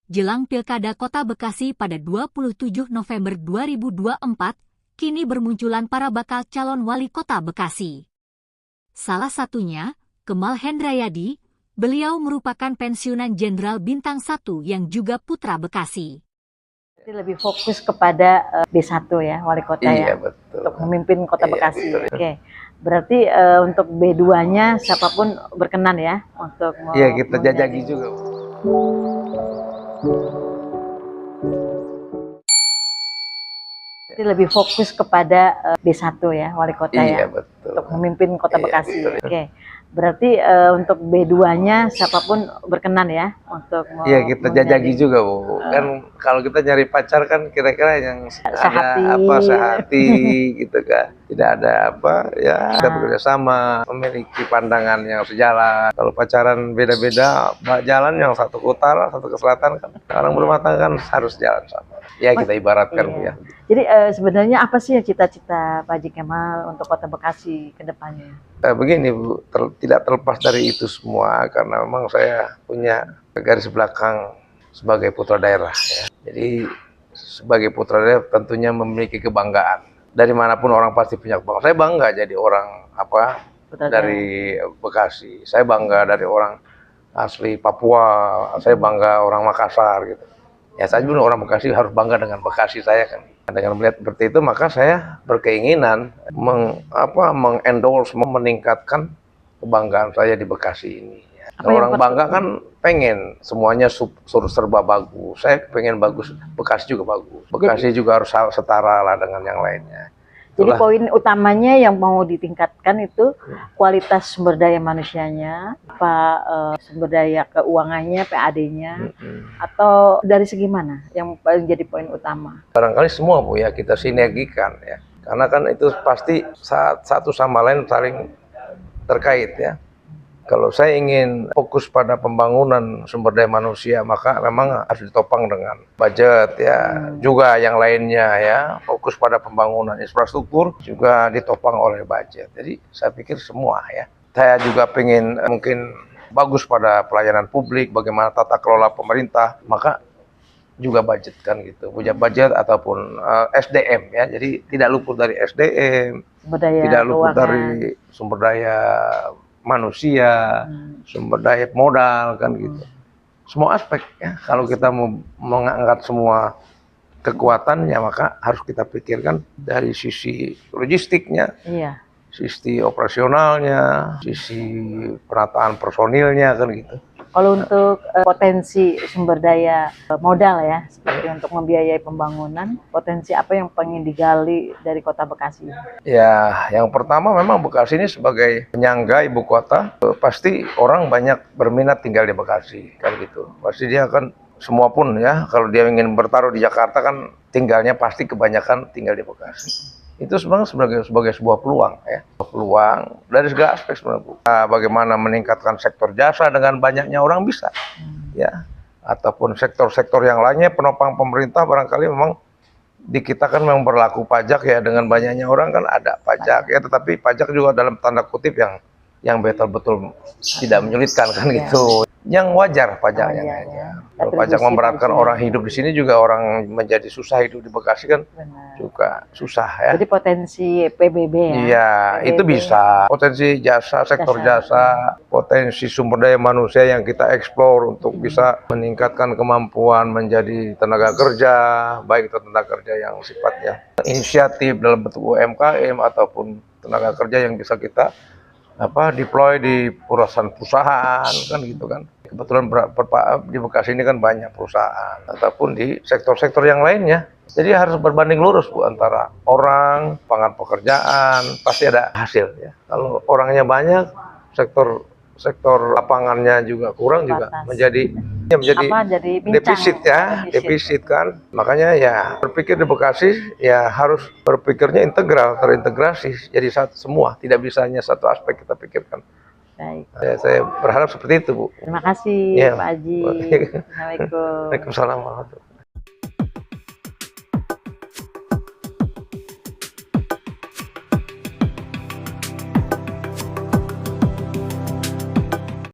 Jelang Pilkada Kota Bekasi pada 27 November 2024, kini bermunculan para bakal calon wali kota Bekasi. Salah satunya, Kemal Hendrayadi, beliau merupakan pensiunan Jenderal Bintang 1 yang juga putra Bekasi. Lebih fokus kepada B1 ya, wali kota ya, betul. Untuk memimpin kota Bekasi. Betul. Oke, berarti untuk B2-nya siapapun berkenan ya untuk Iya, kita jajaki juga. Lebih fokus kepada B1 ya, wali kota ya, betul. Untuk memimpin kota Bekasi. Betul. Oke, berarti untuk B2-nya siapapun berkenan ya untuk Iya, kita jajaki juga, Bu. Kan kalau kita nyari pacar kan kira-kira yang sehati gitu kan. Tidak ada kita bekerja sama, memiliki pandangan yang sejalan. Kalau pacaran beda-beda, jalan yang satu ke utara, satu ke selatan kan. Orang berumah tangga kan harus jalan sama. Ya, kita ibaratkan ya. Jadi sebenarnya apa sih cita-cita Pak Haji Kemal untuk kota Bekasi ke depannya? Begini, Bu, tidak terlepas dari itu semua karena memang saya punya garis belakang sebagai putra daerah ya. Jadi sebagai putra daerah tentunya memiliki kebanggaan. Dari manapun orang pasti punya kebanggaan. Saya bangga jadi orang dari Bekasi. Saya bangga dari orang asli Papua. Saya bangga orang Makassar gitu. Ya, saya juga orang Bekasi harus bangga dengan Bekasi saya kan. Dengan melihat seperti itu, maka saya berkeinginan mengendorse, meningkatkan kebanggaan saya di Bekasi ini. Orang bangga kan pengen semuanya serba bagus. Saya pengen bagus, Bekasi juga bagus. Bekasi juga harus setara lah dengan yang lainnya. Jadi poin utamanya yang mau ditingkatkan itu kualitas sumber daya manusianya, sumber daya keuangannya, PAD-nya, atau dari segi mana yang paling jadi poin utama? Barangkali semua, Bu, ya kita sinergikan ya. Karena kan itu pasti satu sama lain saling terkait ya. Kalau saya ingin fokus pada pembangunan sumber daya manusia, maka memang harus ditopang dengan budget ya. Juga yang lainnya ya, fokus pada pembangunan infrastruktur juga ditopang oleh budget. Jadi saya pikir semua ya. Saya juga pengen mungkin bagus pada pelayanan publik, bagaimana tata kelola pemerintah, maka juga budget kan gitu. Punya budget ataupun SDM ya. Jadi tidak luput dari SDM, tidak luput dari sumber daya manusia, sumber daya modal kan gitu. Semua aspek ya. Kalau kita mau mengangkat semua kekuatannya, maka harus kita pikirkan dari sisi logistiknya, sisi operasionalnya, sisi penataan personilnya kan gitu. Kalau untuk potensi sumber daya modal ya, seperti untuk membiayai pembangunan, potensi apa yang pengen digali dari kota Bekasi? Ya, yang pertama memang Bekasi ini sebagai penyangga ibu kota, pasti orang banyak berminat tinggal di Bekasi, kan gitu. Pasti dia akan, semua pun ya, kalau dia ingin bertaruh di Jakarta kan tinggalnya pasti kebanyakan tinggal di Bekasi. Itu sebenarnya sebagai sebuah peluang ya, peluang dari segala aspek sebenarnya. Bagaimana meningkatkan sektor jasa dengan banyaknya orang bisa ya, ataupun sektor-sektor yang lainnya penopang pemerintah. Barangkali memang di kita kan memang berlaku pajak ya, dengan banyaknya orang kan ada pajak ya, tetapi pajak juga dalam tanda kutip yang betul-betul tidak menyulitkan kan gitu, yang wajar pajaknya aja. Kalau pajak memberatkan orang hidup di sini juga orang menjadi susah hidup di Bekasi kan. Juga susah ya. Jadi potensi PBB ya. Iya, PBB. Itu bisa. Potensi jasa, sektor jasa, potensi sumber daya manusia yang kita eksplor untuk bisa meningkatkan kemampuan menjadi tenaga kerja, baik itu tenaga kerja yang sifatnya inisiatif dalam bentuk UMKM ataupun tenaga kerja yang bisa kita deploy di perusahaan kan gitu kan. Kebetulan di Bekasi ini kan banyak perusahaan ataupun di sektor-sektor yang lainnya. Jadi harus berbanding lurus, Bu, antara orang, lapangan pekerjaan, pasti ada hasil ya. Kalau orangnya banyak, sektor lapangannya juga kurang, juga menjadi defisit ya, defisit kan. Makanya ya berpikir di Bekasi ya harus berpikirnya integral, terintegrasi jadi semua, tidak bisa hanya satu aspek kita pikirkan. Baik. Saya berharap seperti itu, Bu. Terima kasih, Pak Haji. Assalamualaikum. Waalaikumsalam warahmatullahi wabarakatuh.